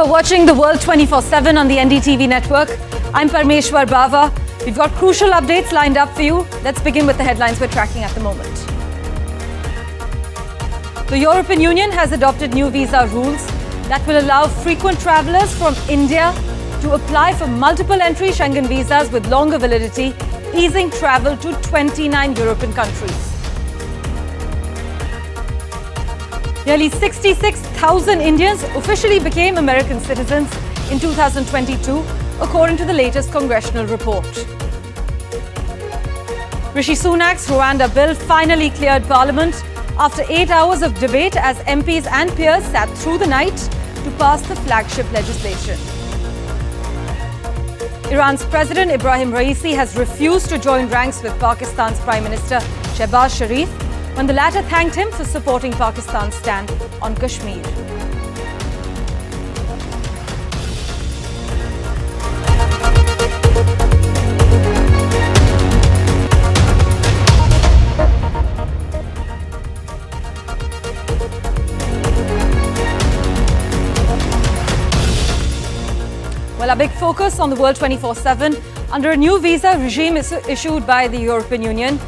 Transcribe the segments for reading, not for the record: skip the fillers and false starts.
You're watching the World 24/7 on the NDTV network. I'm Parmeshwar Bawa. We've got crucial updates lined up for you. Let's begin with the headlines we're tracking at the moment. The European Union has adopted new visa rules that will allow frequent travellers from India to apply for multiple entry Schengen visas with longer validity, easing travel to 29 European countries. Nearly 66,000 Indians officially became American citizens in 2022, according to the latest Congressional report. Rishi Sunak's Rwanda bill finally cleared Parliament after 8 hours of debate as MPs and peers sat through the night to pass the flagship legislation. Iran's President Ebrahim Raisi has refused to join ranks with Pakistan's Prime Minister Shehbaz Sharif when the latter thanked him for supporting Pakistan's stand on Kashmir. Well, a big focus on the World 24/7. Under a new visa regime issued by the European Union,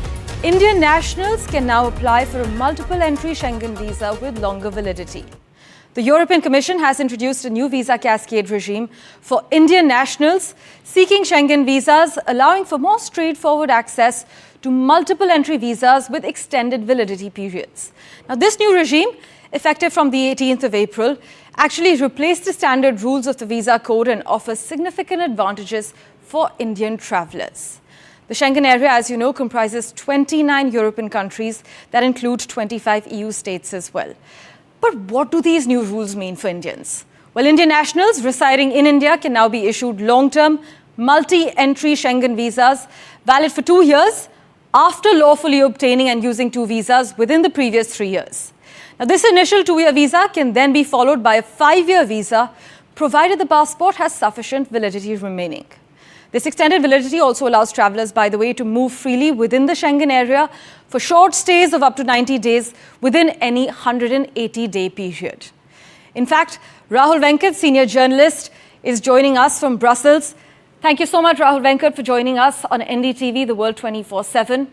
Indian nationals can now apply for a multiple entry Schengen visa with longer validity. The European Commission has introduced a new visa cascade regime for Indian nationals seeking Schengen visas, allowing for more straightforward access to multiple entry visas with extended validity periods. Now, this new regime, effective from the 18th of April, actually replaced the standard rules of the visa code and offers significant advantages for Indian travellers. The Schengen area, as you know, comprises 29 European countries that include 25 EU states as well. But what do these new rules mean for Indians? Well, Indian nationals residing in India can now be issued long-term, multi-entry Schengen visas valid for 2 years after lawfully obtaining and using 2 visas within the previous 3 years. Now, this initial 2-year visa can then be followed by a 5-year visa, provided the passport has sufficient validity remaining. This extended validity also allows travellers, by the way, to move freely within the Schengen area for short stays of up to 90 days within any 180-day period. In fact, Rahul Venkat, senior journalist, is joining us from Brussels. Thank you so much, Rahul Venkat, for joining us on NDTV, the World 24/7.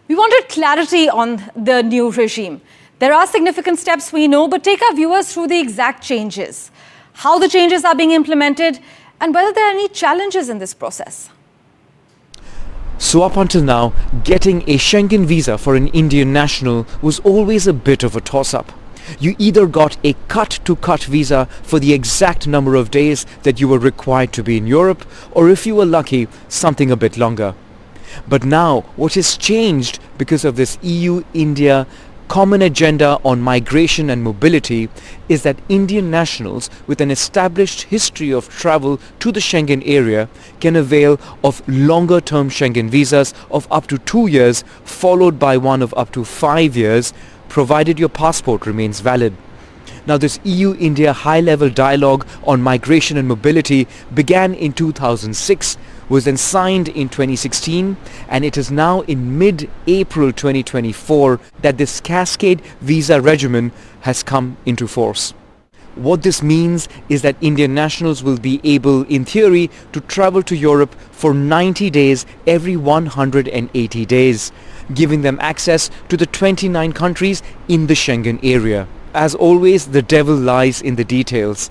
We wanted clarity on the new regime. There are significant steps we know, but take our viewers through the exact changes, how the changes are being implemented, and whether there are any challenges in this process. So up until now, getting a Schengen visa for an Indian national was always a bit of a toss-up. You either got a cut-to-cut visa for the exact number of days that you were required to be in Europe, or if you were lucky, something a bit longer. But now, what has changed because of this EU-India common agenda on migration and mobility is that Indian nationals with an established history of travel to the Schengen area can avail of longer term Schengen visas of up to 2 years, followed by one of up to 5 years, provided your passport remains valid. Now, this EU-India high-level dialogue on migration and mobility began in 2006, was then signed in 2016, and it is now in mid-April 2024 that this cascade visa regimen has come into force. What this means is that Indian nationals will be able, in theory, to travel to Europe for 90 days every 180 days, giving them access to the 29 countries in the Schengen area. As always, the devil lies in the details.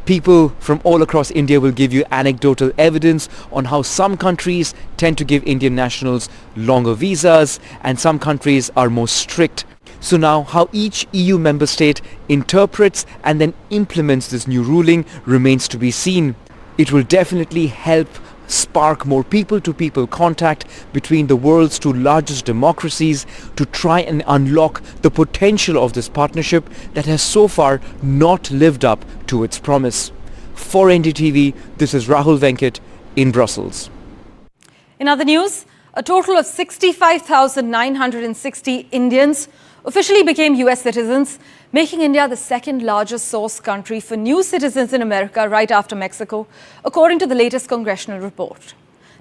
People from all across India will give you anecdotal evidence on how some countries tend to give Indian nationals longer visas and some countries are more strict. So now, how each EU member state interprets and then implements this new ruling remains to be seen. It will definitely help spark more people-to-people contact between the world's 2 largest democracies to try and unlock the potential of this partnership that has so far not lived up to its promise. For NDTV, this is Rahul Venkat in Brussels. In other news, a total of 65,960 Indians officially became US citizens, making India the second largest source country for new citizens in America right after Mexico, according to the latest Congressional report.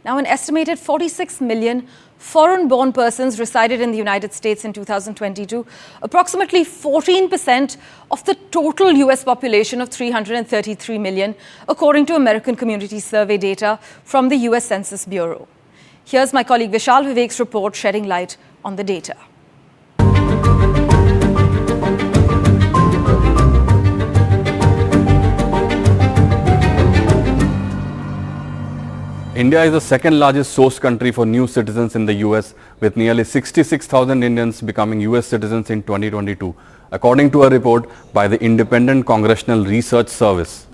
Now, an estimated 46 million foreign-born persons resided in the United States in 2022, approximately 14% of the total US population of 333 million, according to American Community Survey data from the US Census Bureau. Here's my colleague Vishal Vivek's report shedding light on the data. India is the second largest source country for new citizens in the US, with nearly 66,000 Indians becoming US citizens in 2022, according to a report by the Independent Congressional Research Service.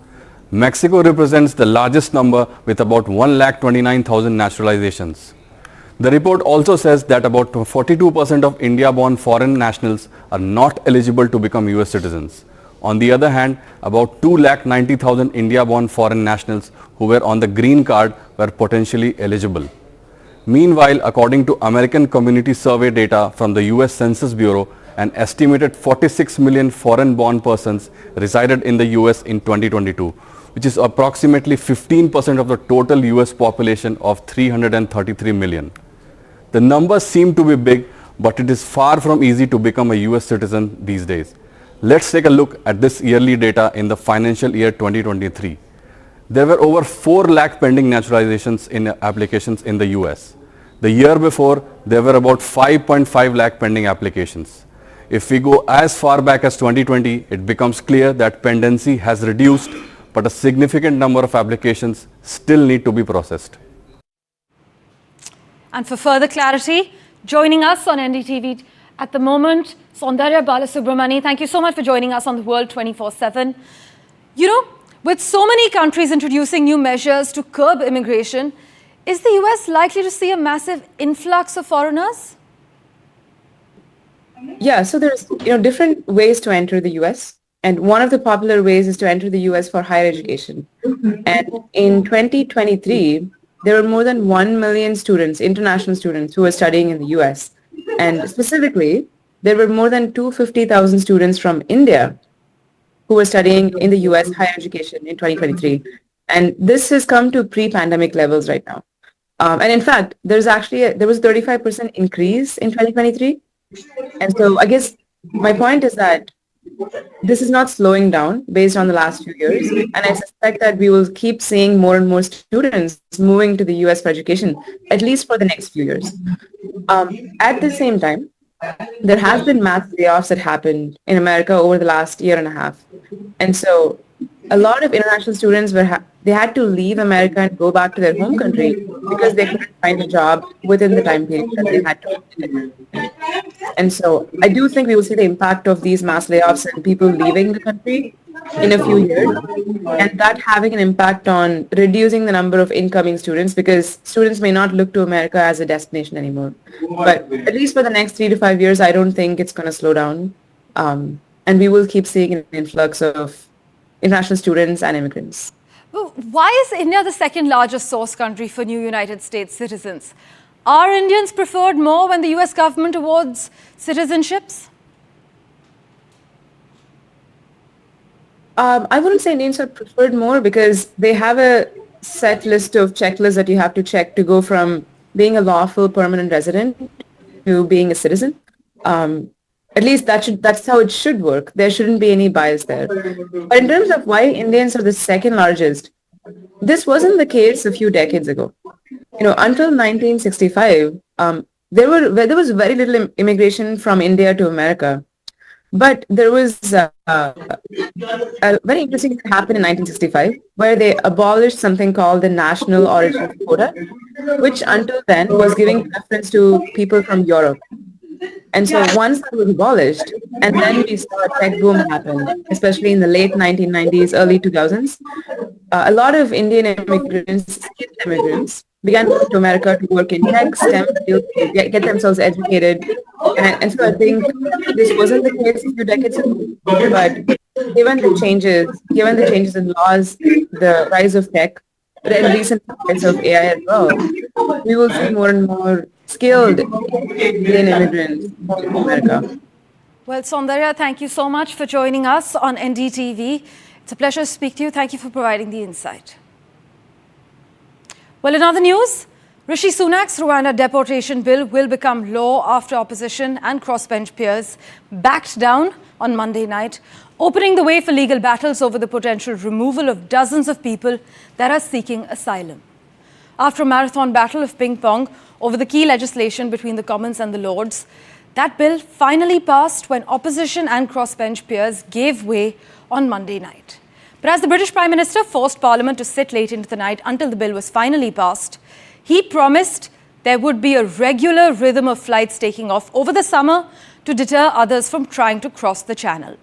Mexico represents the largest number with about 1,29,000 naturalizations. The report also says that about 42% of India-born foreign nationals are not eligible to become US citizens. On the other hand, about 2,90,000 India-born foreign nationals who were on the green card were potentially eligible. Meanwhile, according to American Community Survey data from the US Census Bureau, an estimated 46 million foreign-born persons resided in the US in 2022, which is approximately 15% of the total US population of 333 million. The numbers seem to be big, but it is far from easy to become a US citizen these days. Let's take a look at this yearly data in the financial year 2023. There were over 4 lakh pending naturalizations in applications in the US. The year before, there were about 5.5 lakh pending applications. If we go as far back as 2020, it becomes clear that pendency has reduced, but a significant number of applications still need to be processed. And for further clarity, joining us on NDTV at the moment, Soundarya Balasubramani. Thank you so much for joining us on the World 24/7. You know, with so many countries introducing new measures to curb immigration, is the US likely to see a massive influx of foreigners? Yeah, so there's different ways to enter the US. And one of the popular ways is to enter the US for higher education. And in 2023, there were more than 1 million students, international students, who were studying in the US. And specifically, there were more than 250,000 students from India who were studying in the US higher education in 2023. And this has come to pre-pandemic levels right now. And in fact, there was 35% increase in 2023. And so I guess my point is that this is not slowing down based on the last few years. And I suspect that we will keep seeing more and more students moving to the US for education, at least for the next few years. At the same time, there has been mass layoffs that happened in America over the last year and a half. And so a lot of international students they had to leave America and go back to their home country because they couldn't find a job within the time period that they had to. And so I do think we will see the impact of these mass layoffs and people leaving the country in a few years, and that having an impact on reducing the number of incoming students, because students may not look to America as a destination anymore. But at least for the next 3 to 5 years, I don't think it's going to slow down. And we will keep seeing an influx of international students and immigrants. Well, why is India the second largest source country for new United States citizens? Are Indians preferred more when the US government awards citizenships? I wouldn't say Indians are preferred more because they have a set list of checklists that you have to check to go from being a lawful permanent resident to being a citizen. At least that's how it should work. There shouldn't be any bias there. But in terms of why Indians are the second largest, this wasn't the case a few decades ago. Until 1965, there was very little immigration from India to America. But there was a very interesting thing that happened in 1965, where they abolished something called the national origin quota, which until then was giving preference to people from Europe. And so once that was abolished, and then we saw a tech boom happen, especially in the late 1990s, early 2000s, a lot of Indian immigrants, skilled immigrants, began to go to America to work in tech, STEM, to get themselves educated. And so I think this wasn't the case a few decades ago, but given the changes in laws, the rise of tech, and recent rise of AI as well, we will see more and more skilled Indian immigrants in America. Well, Soundarya, thank you so much for joining us on NDTV. It's a pleasure to speak to you. Thank you for providing the insight. Well, in other news, Rishi Sunak's Rwanda deportation bill will become law after opposition and crossbench peers backed down on Monday night, opening the way for legal battles over the potential removal of dozens of people that are seeking asylum. After a marathon battle of ping-pong over the key legislation between the Commons and the Lords, that bill finally passed when opposition and crossbench peers gave way on Monday night. But as the British Prime Minister forced Parliament to sit late into the night until the bill was finally passed, he promised there would be a regular rhythm of flights taking off over the summer to deter others from trying to cross the channel.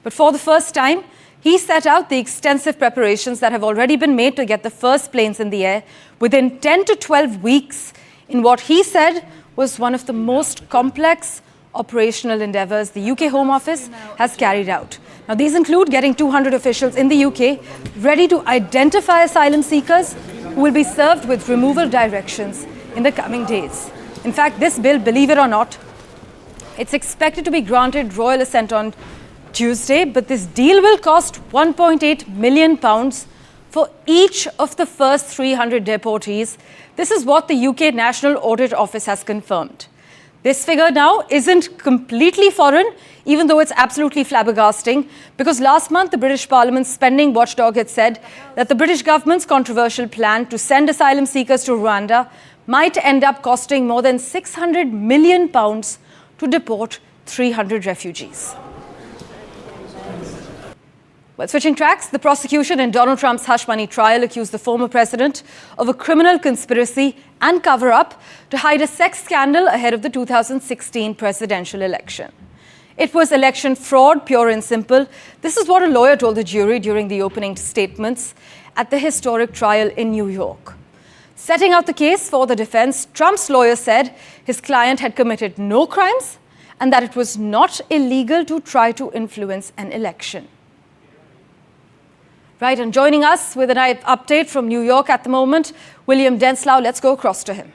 But for the first time, he set out the extensive preparations that have already been made to get the first planes in the air within 10 to 12 weeks in what he said was one of the most complex operational endeavours the UK Home Office has carried out. Now, these include getting 200 officials in the UK ready to identify asylum seekers who will be served with removal directions in the coming days. In fact, this bill, believe it or not, it's expected to be granted royal assent on Tuesday, but this deal will cost £1.8 million for each of the first 300 deportees. This is what the UK National Audit Office has confirmed. This figure now isn't completely foreign, even though it's absolutely flabbergasting, because last month the British Parliament's spending watchdog had said that the British government's controversial plan to send asylum seekers to Rwanda might end up costing more than £600 million to deport 300 refugees. Well, switching tracks, the prosecution in Donald Trump's hush money trial accused the former president of a criminal conspiracy and cover-up to hide a sex scandal ahead of the 2016 presidential election. It was election fraud, pure and simple. This is what a lawyer told the jury during the opening statements at the historic trial in New York. Setting out the case for the defense, Trump's lawyer said his client had committed no crimes and that it was not illegal to try to influence an election. Right, and joining us with an update from New York at the moment, William Denslow. Let's go across to him.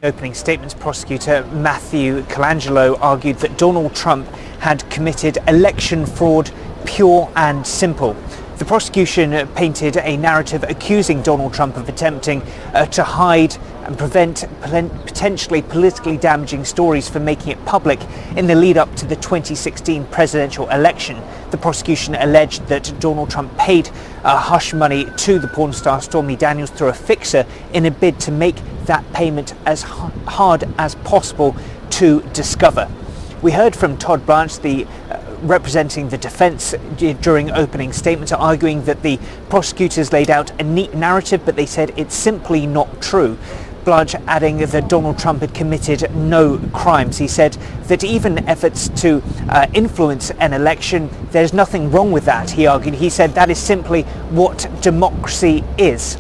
Opening statements, prosecutor Matthew Colangelo argued that Donald Trump had committed election fraud, pure and simple. The prosecution painted a narrative accusing Donald Trump of attempting to hide and prevent potentially politically damaging stories from making it public in the lead up to the 2016 presidential election. The prosecution alleged that Donald Trump paid hush money to the porn star Stormy Daniels through a fixer in a bid to make that payment as hard as possible to discover. We heard from Todd Blanche, representing the defence during opening statements, arguing that the prosecutors laid out a neat narrative, but they said it's simply not true. Blanche adding that Donald Trump had committed no crimes. He said that even efforts to influence an election, there's nothing wrong with that, he argued. He said that is simply what democracy is.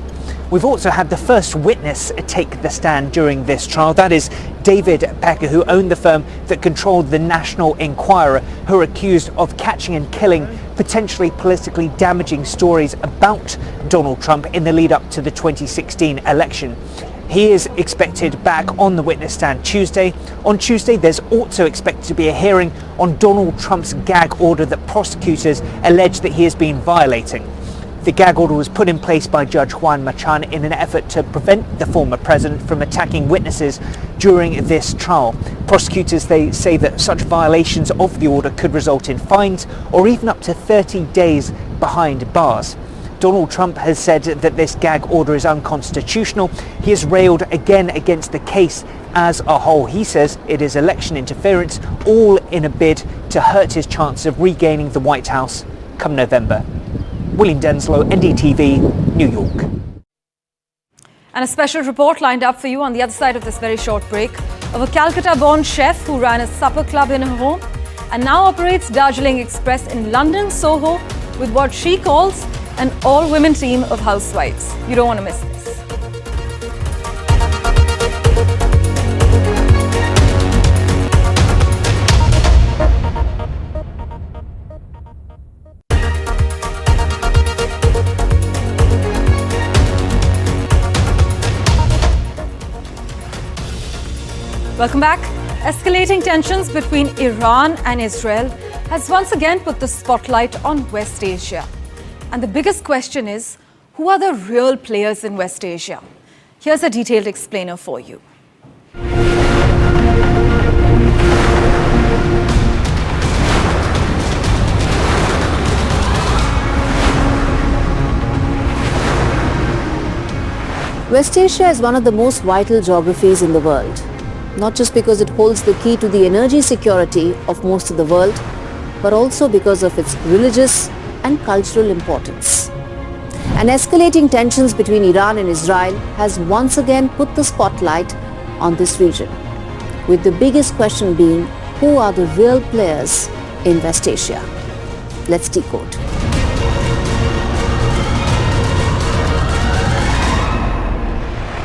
We've also had the first witness take the stand during this trial. That is David Pecker, who owned the firm that controlled the National Enquirer, who are accused of catching and killing potentially politically damaging stories about Donald Trump in the lead up to the 2016 election. He is expected back on the witness stand Tuesday. On Tuesday, there's also expected to be a hearing on Donald Trump's gag order that prosecutors allege that he has been violating. The gag order was put in place by Judge Juan Machan in an effort to prevent the former president from attacking witnesses during this trial. Prosecutors, they say that such violations of the order could result in fines or even up to 30 days behind bars. Donald Trump has said that this gag order is unconstitutional. He has railed again against the case as a whole. He says it is election interference, all in a bid to hurt his chance of regaining the White House come November. William Denslow, NDTV, New York. And a special report lined up for you on the other side of this very short break of a Calcutta-born chef who ran a supper club in her home and now operates Darjeeling Express in London, Soho, with what she calls an all-women team of housewives. You don't want to miss this. Welcome back. Escalating tensions between Iran and Israel has once again put the spotlight on West Asia. And the biggest question is, who are the real players in West Asia? Here's a detailed explainer for you. West Asia is one of the most vital geographies in the world, not just because it holds the key to the energy security of most of the world, but also because of its religious and cultural importance. And escalating tensions between Iran and Israel has once again put the spotlight on this region, with the biggest question being, who are the real players in West Asia? Let's decode.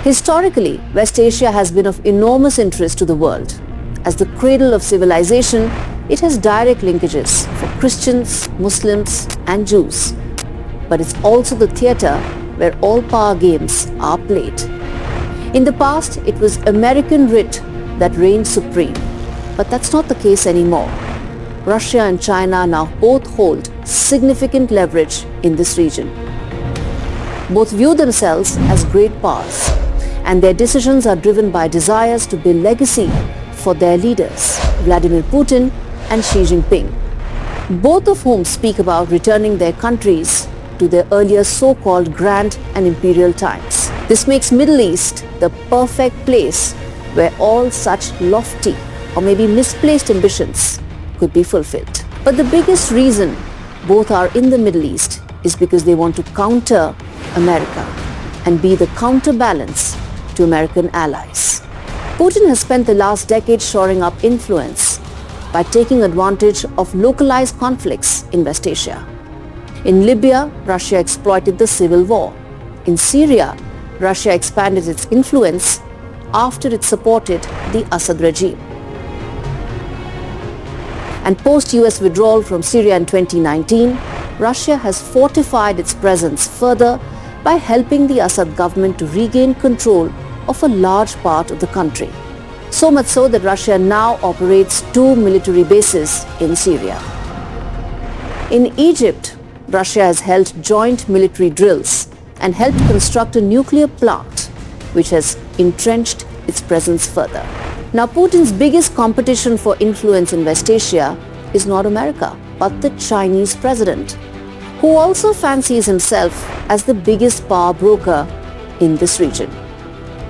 Historically, West Asia has been of enormous interest to the world. As the cradle of civilization, it has direct linkages for Christians, Muslims and Jews. But it's also the theatre where all power games are played. In the past, it was American writ that reigned supreme. But that's not the case anymore. Russia and China now both hold significant leverage in this region. Both view themselves as great powers, and their decisions are driven by desires to build legacy for their leaders, Vladimir Putin and Xi Jinping, both of whom speak about returning their countries to their earlier so-called grand and imperial times. This makes Middle East the perfect place where all such lofty or maybe misplaced ambitions could be fulfilled. But the biggest reason both are in the Middle East is because they want to counter America and be the counterbalance to American allies. Putin has spent the last decade shoring up influence by taking advantage of localized conflicts in West Asia. In Libya, Russia exploited the civil war. In Syria, Russia expanded its influence after it supported the Assad regime. And post-US withdrawal from Syria in 2019, Russia has fortified its presence further by helping the Assad government to regain control of a large part of the country. So much so that Russia now operates 2 military bases in Syria. In Egypt, Russia has held joint military drills and helped construct a nuclear plant, which has entrenched its presence further. Now, Putin's biggest competition for influence in West Asia is not America, but the Chinese president, who also fancies himself as the biggest power broker in this region.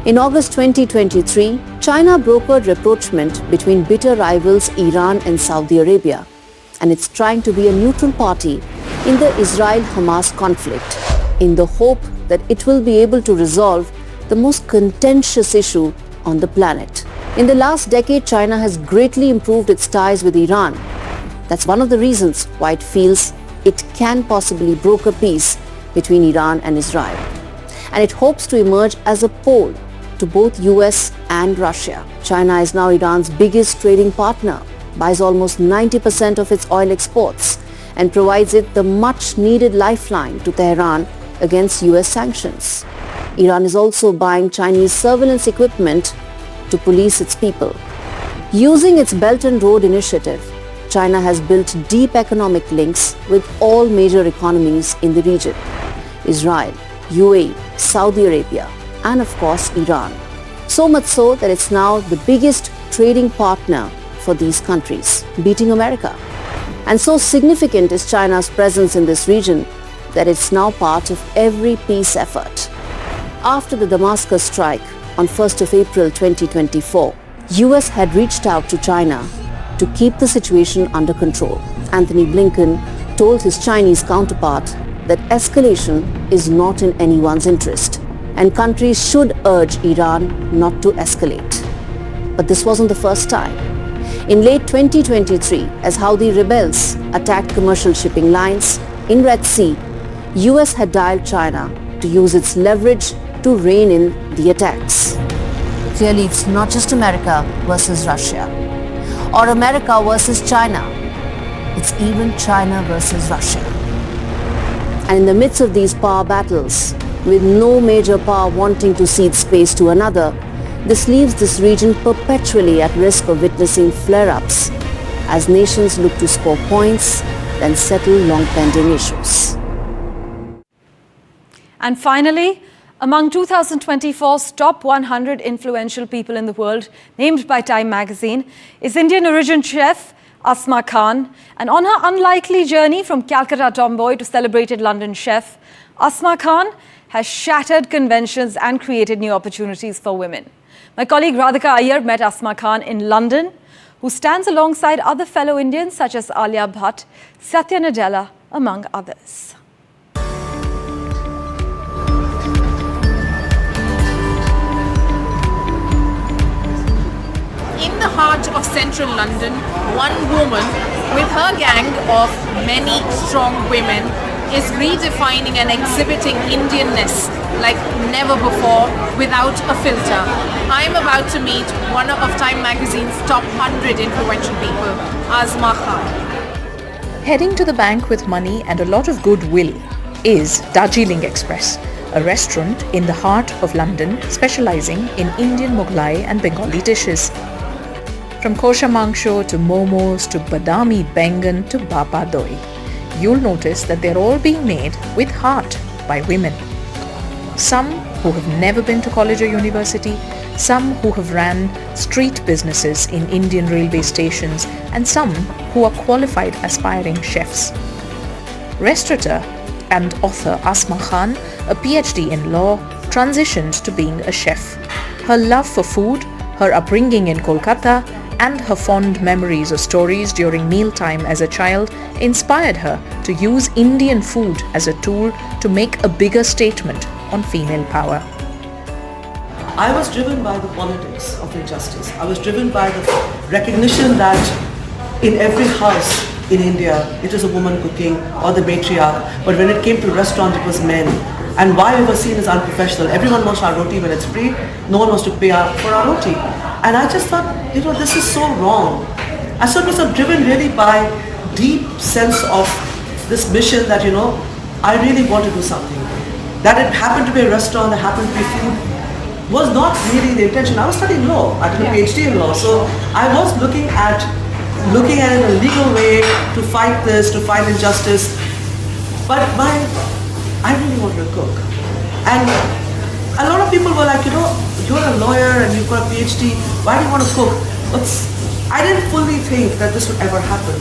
In August 2023, China brokered rapprochement between bitter rivals Iran and Saudi Arabia, and it's trying to be a neutral party in the Israel-Hamas conflict in the hope that it will be able to resolve the most contentious issue on the planet. In the last decade, China has greatly improved its ties with Iran. That's one of the reasons why it feels it can possibly broker peace between Iran and Israel. And it hopes to emerge as a pole to both US and Russia. China is now Iran's biggest trading partner, buys almost 90% of its oil exports, and provides it the much-needed lifeline to Tehran against US sanctions. Iran is also buying Chinese surveillance equipment to police its people. Using its Belt and Road Initiative, China has built deep economic links with all major economies in the region: Israel, UAE, Saudi Arabia, and of course Iran. So much so that it's now the biggest trading partner for these countries, beating America. And so significant is China's presence in this region that it's now part of every peace effort. After the Damascus strike on 1st of April 2024, US had reached out to China to keep the situation under control. Anthony Blinken told his Chinese counterpart that escalation is not in anyone's interest, and countries should urge Iran not to escalate. But this wasn't the first time. In late 2023, as Houthi rebels attacked commercial shipping lines in Red Sea, US had dialed China to use its leverage to rein in the attacks. Clearly, it's not just America versus Russia, or America versus China. It's even China versus Russia. And in the midst of these power battles, with no major power wanting to cede space to another, this leaves this region perpetually at risk of witnessing flare-ups as nations look to score points, then settle long-pending issues. And finally, Among 2024's top 100 influential people in the world, named by Time magazine, is Indian origin chef Asma Khan. And on her unlikely journey from Calcutta tomboy to celebrated London chef, Asma Khan has shattered conventions and created new opportunities for women. My colleague Radhika Iyer met Asma Khan in London, who stands alongside other fellow Indians such as Alia Bhatt, Satya Nadella, among others. In the heart of central London, one woman with her gang of many strong women is redefining and exhibiting Indianness like never before without a filter. I'm about to meet one of Time magazine's top 100 influential people, Asma Khan. Heading to the bank with money and a lot of goodwill is Darjeeling Express, a restaurant in the heart of London specializing in Indian Mughlai and Bengali dishes. From kosher mangsho to momos to badami bengan to baba doi, you'll notice that they're all being made with heart by women. Some who have never been to college or university, some who have ran street businesses in Indian railway stations, and some who are qualified aspiring chefs. Restaurateur and author Asma Khan, a PhD in law, transitioned to being a chef. Her love for food, her upbringing in Kolkata, and her fond memories of stories during mealtime as a child inspired her to use Indian food as a tool to make a bigger statement on female power. I was driven by the politics of injustice. I was driven by the recognition that in every house in India, it was a woman cooking or the matriarch, but when it came to restaurant, it was men. And why we were seen as unprofessional. Everyone wants our roti when it's free. No one wants to pay for our roti. And I just thought, this is so wrong. I sort of was driven really by deep sense of this mission that, I really want to do something. That it happened to be a restaurant, that happened to be food, was not really the intention. I was studying law. I did a PhD in law. So I was looking at it in a legal way to fight this, to fight injustice. But I really wanted to cook. And a lot of people were like, you're a lawyer and you've got a PhD, why do you want to cook? But I didn't fully think that this would ever happen.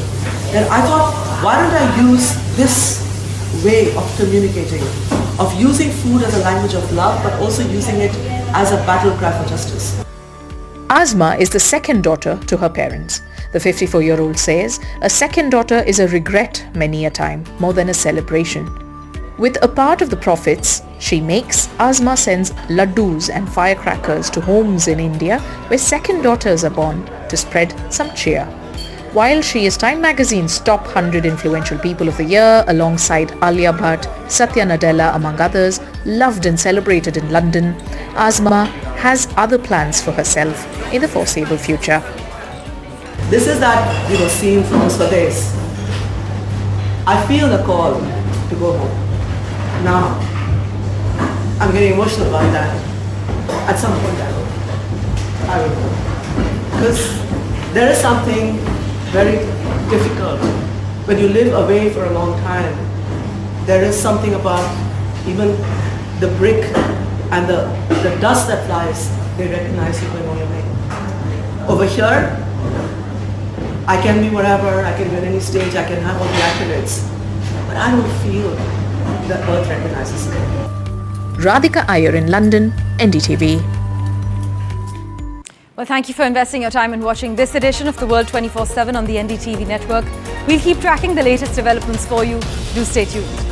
And I thought, why don't I use this way of communicating, of using food as a language of love, but also using it as a battle cry for justice. Asma is the second daughter to her parents. The 54-year-old says a second daughter is a regret many a time, more than a celebration. With a part of the profits she makes, Asma sends laddus and firecrackers to homes in India where second daughters are born to spread some cheer. While she is Time magazine's top 100 influential people of the year alongside Alia Bhatt, Satya Nadella among others, loved and celebrated in London, Asma has other plans for herself in the foreseeable future. This is that scene from Swades. I feel the call to go home. Now, I'm getting emotional about that. At some point I will go. Because there is something very difficult. When you live away for a long time, there is something about even the brick and the dust that flies, they recognize you going on your way. Over here, I can be wherever, I can be on any stage, I can have all the accolades, but I don't feel the earth recognizes me. Radhika Iyer in London, NDTV. Well, thank you for investing your time in watching this edition of The World 24/7 on the NDTV network. We'll keep tracking the latest developments for you. Do stay tuned.